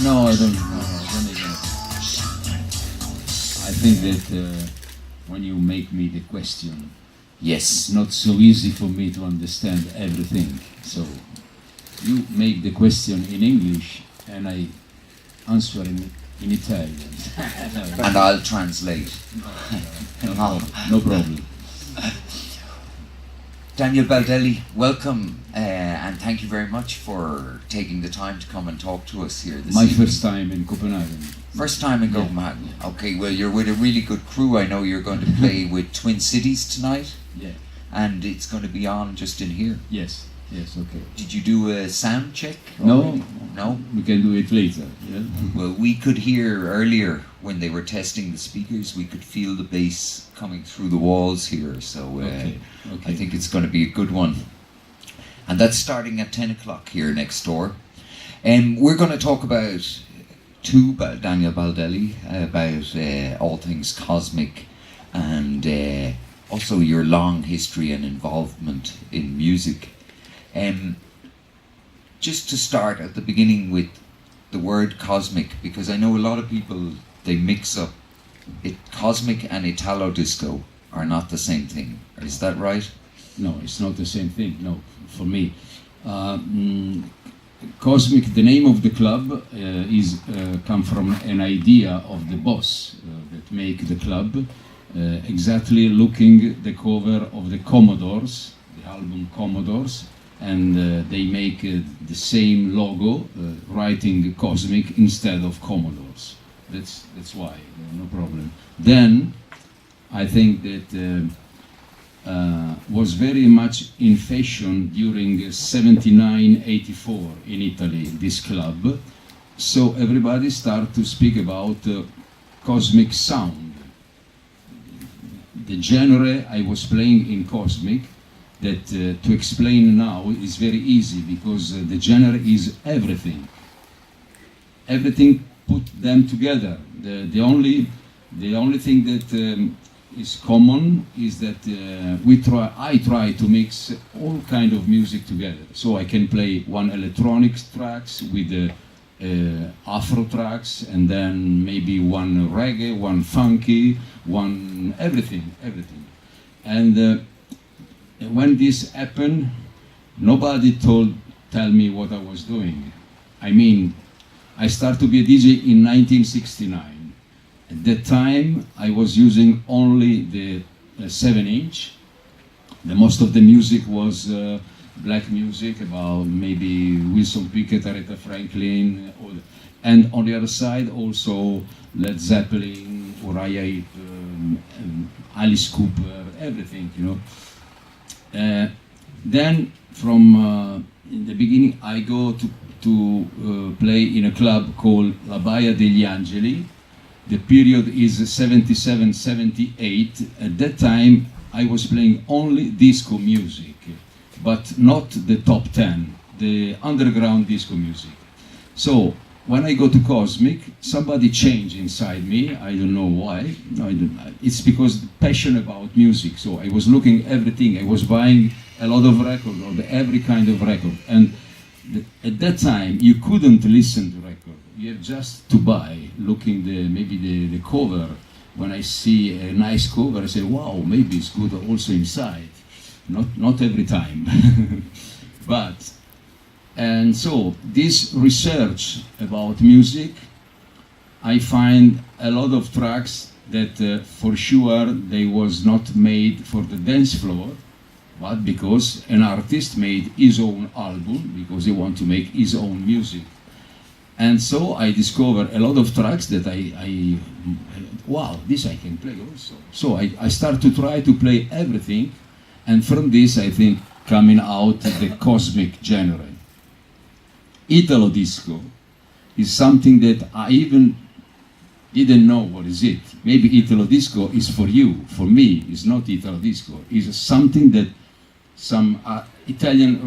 No, I don't. No, don't even. I think that when you make me the question, Yes. it's not so easy for me to understand everything. So you make the question in English, and I answer in Italian. And I'll translate. No problem. Daniele Baldelli, welcome, and thank you very much for taking the time to come and talk to us here this My evening. first time in Copenhagen. First time in Yeah. Copenhagen. Okay, well, you're with a really good crew. I know you're going to play with Twin Cities tonight, Yeah. and it's going to be on just in here. Yes. Yes. Okay. Did you do a sound check? No. already? No? We can do it later. Yeah. Well, we could hear earlier when they were testing the speakers, we could feel the bass coming through the walls here. So Okay. I think it's going to be a good one. And that's starting at 10 o'clock here next door. And we're going to talk about Daniele Baldelli, about all things cosmic, and also your long history and involvement in music. Just to start at the beginning with the word cosmic, because I know a lot of people, they mix up it. Cosmic and Italo disco are not the same thing. Is that right? No, it's not the same thing. No, for me. Cosmic, the name of the club is come from an idea of the boss that make the club, exactly looking the cover of the Commodores, the album Commodores, and they make the same logo, writing Cosmic instead of Commodores. That's why, no problem. Then I think that was very much in fashion during 79, 84 in Italy, this club. So everybody started to speak about cosmic sound. The genre I was playing in cosmic, that to explain now is very easy, because the genre is everything. Everything put them together. The only thing that is common is that I try to mix all kind of music together. So I can play one electronic tracks with Afro tracks, and then maybe one reggae, one funky, one everything. And when this happened, nobody tell me what I was doing. I mean, I started to be a DJ in 1969. At that time, I was using only the 7-inch. The most of the music was black music, about maybe Wilson Pickett, Aretha Franklin, and on the other side also Led Zeppelin, Uriah Heep, Alice Cooper, everything, you know. Then from in the beginning, I go to play in a club called La Baia degli Angeli. The period is 77, 78. At that time, I was playing only disco music, but not the top 10, the underground disco music. So when I go to Cosmic, somebody changed inside me. I don't know why. It's because the passion about music. So I was looking everything. I was buying a lot of records, or every kind of record. And at that time, you couldn't listen to records. You have just to buy, looking maybe the cover. When I see a nice cover, I say, wow, maybe it's good also inside. Not every time. And so this research about music, I find a lot of tracks that for sure they was not made for the dance floor, but because an artist made his own album, because he want to make his own music. And so I discovered a lot of tracks that wow, this I can play also. So I start to try to play everything, and from this I think coming out the cosmic genre. Italo disco is something that I even didn't know what is it. Maybe Italo disco is for you. For me, it's not Italo disco. It's something that some Italian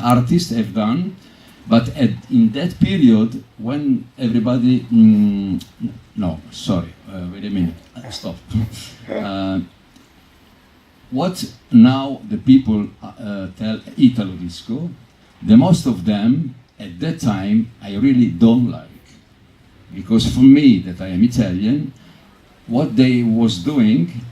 artists have done. But in that period, when everybody... no, sorry, wait a minute, stop. What now the people tell Italo disco, the most of them, at that time, I really don't like. because for me, that I am Italian, what they was doing,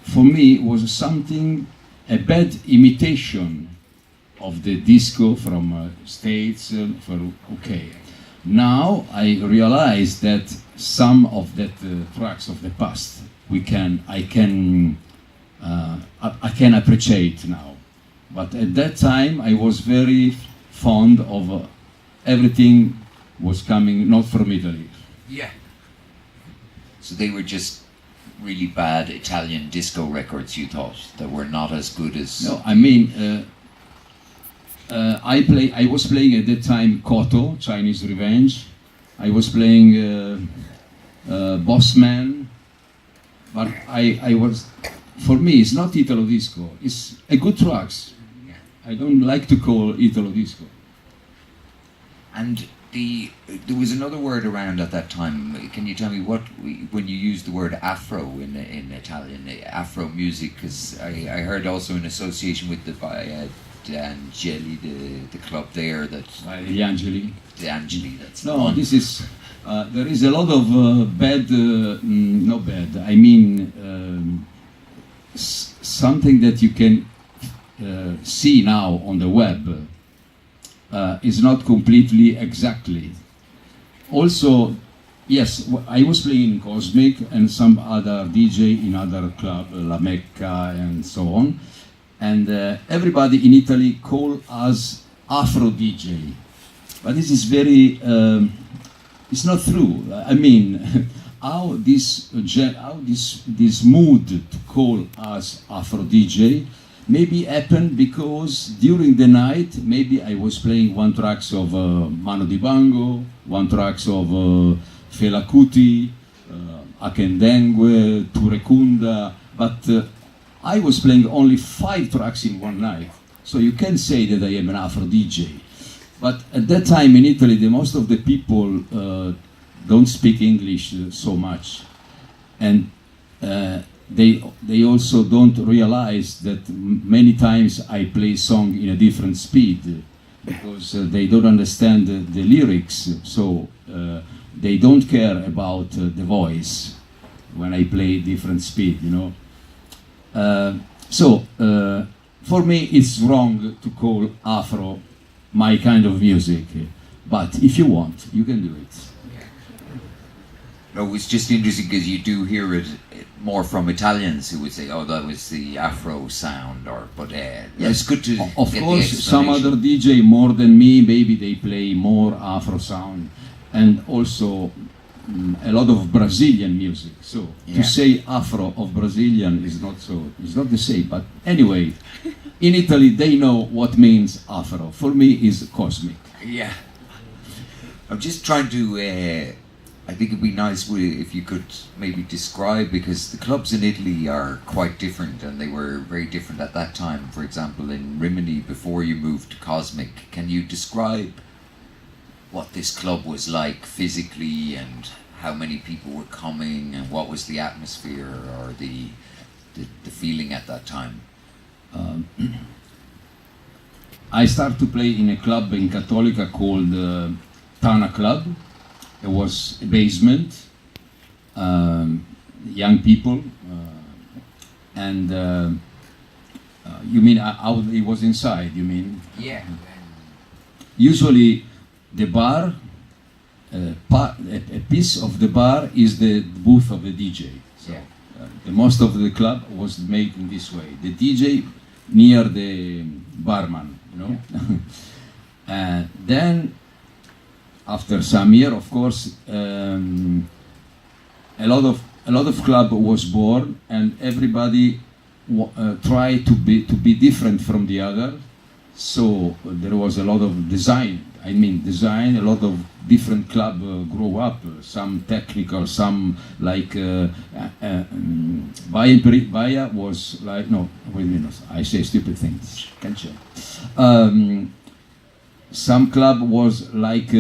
for me, was something, a bad imitation of the disco from States, okay. Now I realize that some of that tracks of the past I can appreciate now, but at that time I was very fond of everything was coming not from Italy. Yeah. So they were just really bad Italian disco records, you thought, that were not as good as... No, I mean, I was playing at that time Koto, Chinese Revenge. I was playing Bossman, but I was, for me, it's not Italo disco. It's a good tracks. I don't like to call Italo disco. And there was another word around at that time. Can you tell me when you used the word Afro in Italian, Afro music? Because I heard also in association with the Angeli, the club there, that The Angeli. The Angeli, that's no. the one. This is there is a lot of bad, no bad. I mean something that you can see now on the web. Is not completely exactly. Also, yes, I was playing in Cosmic and some other DJ in other club, La Mecca and so on, and everybody in Italy call us Afro DJ, but this is very, it's not true. I mean, how this mood to call us Afro DJ maybe happened because during the night, maybe I was playing one tracks of Mano Dibango, one tracks of Fela Kuti, Akendengue, Turekunda, but I was playing only 5 tracks in one night. So you can say that I am an Afro DJ. But at that time in Italy, the most of the people don't speak English so much. And they also don't realize that many times I play song in a different speed because they don't understand the lyrics, so they don't care about the voice when I play different speed, you know. So for me it's wrong to call Afro my kind of music, but if you want, you can do it. No, it's just interesting because you do hear it more from Italians who would say, "Oh, that was the Afro sound," or but yeah, it's good to. Of get course, the some other DJ more than me, maybe they play more Afro sound, and also a lot of Brazilian music. So to say Afro of Brazilian is not it's not the same. But anyway, in Italy they know what means Afro. For me, is Cosmic. Yeah, I'm just trying to. I think it'd be nice if you could maybe describe, because the clubs in Italy are quite different, and they were very different at that time. For example, in Rimini, before you moved to Cosmic, can you describe what this club was like physically, and how many people were coming, and what was the atmosphere or the feeling at that time? I started to play in a club in Cattolica called Tana Club. There was a basement, young people, and you mean how it was inside, you mean? Yeah. Usually the bar, a piece of the bar is the booth of the DJ. So the most of the club was made in this way. The DJ near the barman, you know? And then after some year, of course, a lot of club was born, and everybody tried to be different from the other. So there was a lot of design. A lot of different club grew up. Some technical, some like Baia was like, no, wait a minute, I say stupid things. Can check. Some club was like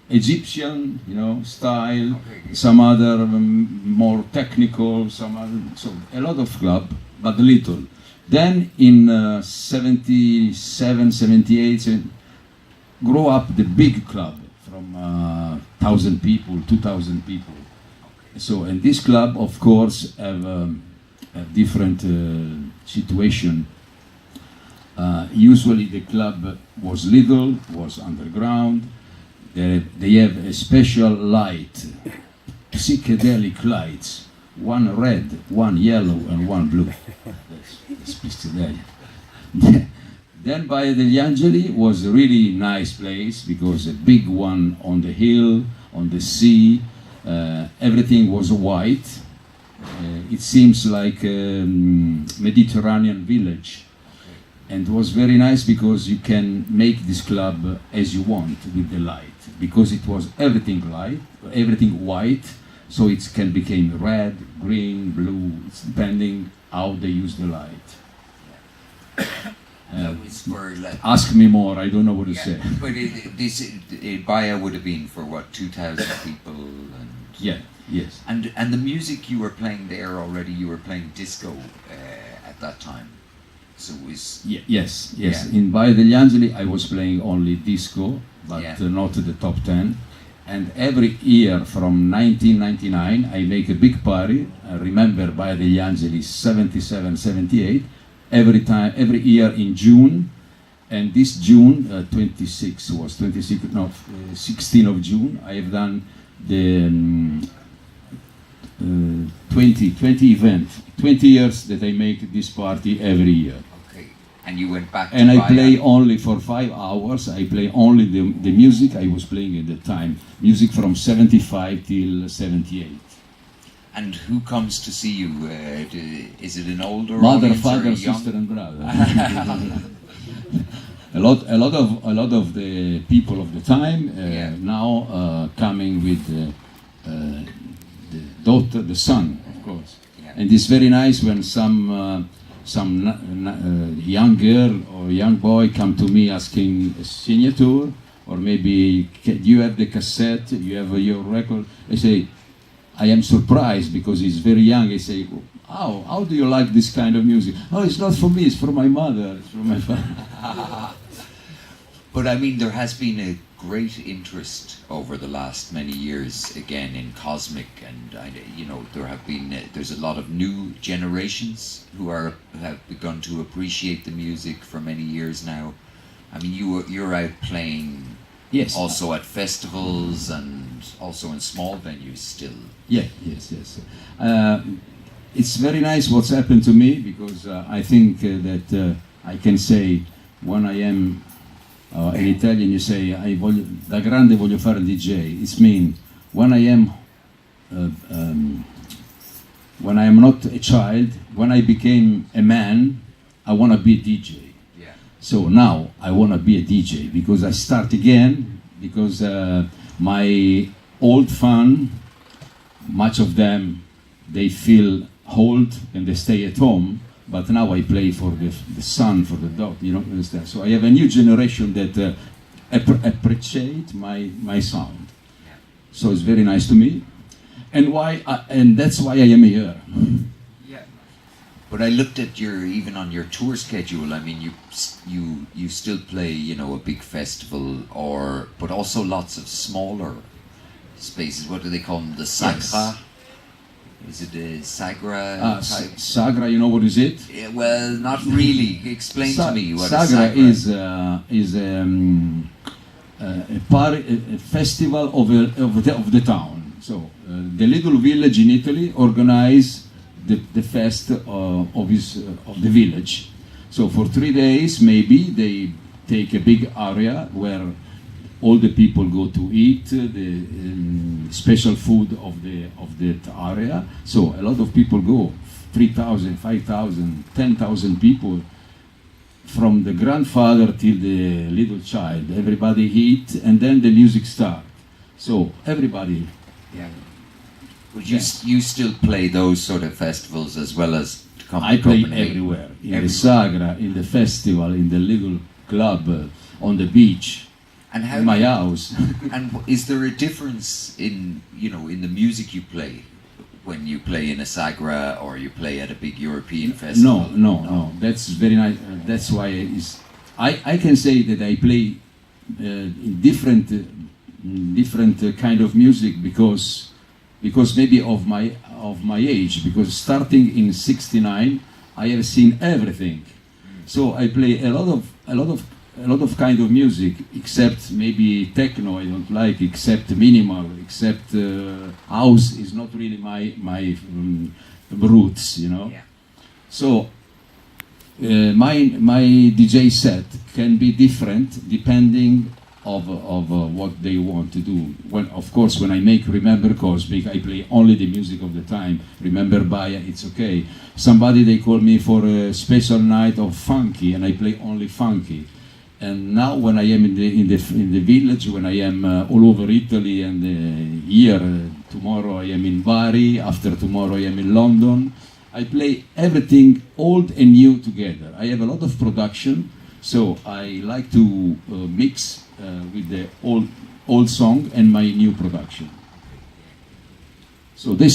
Egyptian, you know, style. Some other more technical. Some other, so a lot of club, but little. Then in 77, 78, grew up the big club from 1,000 people, 2,000 people. So, and this club, of course, have a different situation. Usually the club was little, was underground. They have a special light, psychedelic lights, one red, one yellow, and one blue. That's psychedelia. Then Baia degli Angeli was a really nice place because a big one on the hill, on the sea. Everything was white. It seems like a Mediterranean village. And it was very nice because you can make this club as you want with the light. Because it was everything light, everything white, so it can become red, green, blue, it's depending how they use the light. Ask me more, I don't know what to say. But this Baia would have been for what, 2,000 people? And yeah, yes. And the music you were playing there already, you were playing disco at that time. So it was... Yes. Yeah. In Baia degli Angeli I was playing only disco, but not the top 10. And every year from 1999 I make a big party. I remember Baia degli Angeli 77, 78. Every year in June. And this June, 16 of June, I have done the 20 event. 20 years that I make this party every year. Okay. And you went back to And I Baia. play only for 5 hours. I play only the music I was playing at the time. Music from 75 till 78. And who comes to see you? Is it an older Mother, audience or father, a young? sister, and brother. a lot of the people of the time now coming with the daughter, the son, of course. Yeah. And it's very nice when some young girl or young boy come to me asking a signature, or maybe you have the cassette, you have your record. I say, I am surprised because he's very young. I say, how do you like this kind of music? Oh, it's not for me, it's for my mother, it's for my father. But I mean, there has been a great interest over the last many years, again, in cosmic, and there's a lot of new generations who have begun to appreciate the music for many years now. I mean, you're out playing, yes, also at festivals and also in small venues still. Yeah, yes. It's very nice what's happened to me because I think that I can say when I am in Italian you say da grande voglio fare DJ. It means when I am not a child, when I became a man, I want to be a DJ. Yeah. So now I want to be a DJ because I start again because my old fan, much of them, they feel old and they stay at home, but now I play for the son, for the daughter, you know, understand? So I have a new generation that appreciate my sound. Yeah. So it's very nice to me, and that's why I am here. Yeah. But I looked at even on your tour schedule. I mean, you still play, a big festival, but also lots of smaller spaces. What do they call them? The Sagra? Yes. Is it a Sagra type? Sagra, you know what is it? Yeah, well, not really. Explain to me what Sagra is Sagra. is a festival of the town. So the little village in Italy organize the fest of the village. So for 3 days, maybe they take a big area where all the people go to eat the special food of that area. So a lot of people go, 3,000, 5,000, 10,000 people, from the grandfather till the little child. Everybody eat, and then the music starts. So everybody. Yeah. But you still play those sort of festivals as well as come to I play Copenhagen? everywhere. In the Sagra, in the festival, in the little club, on the beach. And how in my house. And is there a difference in the music you play when you play in a Sagra or you play at a big European festival? No. That's very nice. That's why I can say that I play in different different kind of music because maybe of my age, because starting in '69 I have seen everything. So I play a lot of kind of music, except maybe techno I don't like, except minimal, except house is not really my roots, you know. Yeah. So my DJ set can be different depending of what they want to do. Of course, when I make Remember Cosmic, I play only the music of the time. Remember Baya, it's okay. Somebody, they call me for a special night of funky, and I play only funky. And now, when I am in the village, when I am all over Italy, and here tomorrow I am in Bari, after tomorrow I am in London, I play everything old and new together. I have a lot of production, so I like to mix with the old song and my new production. So this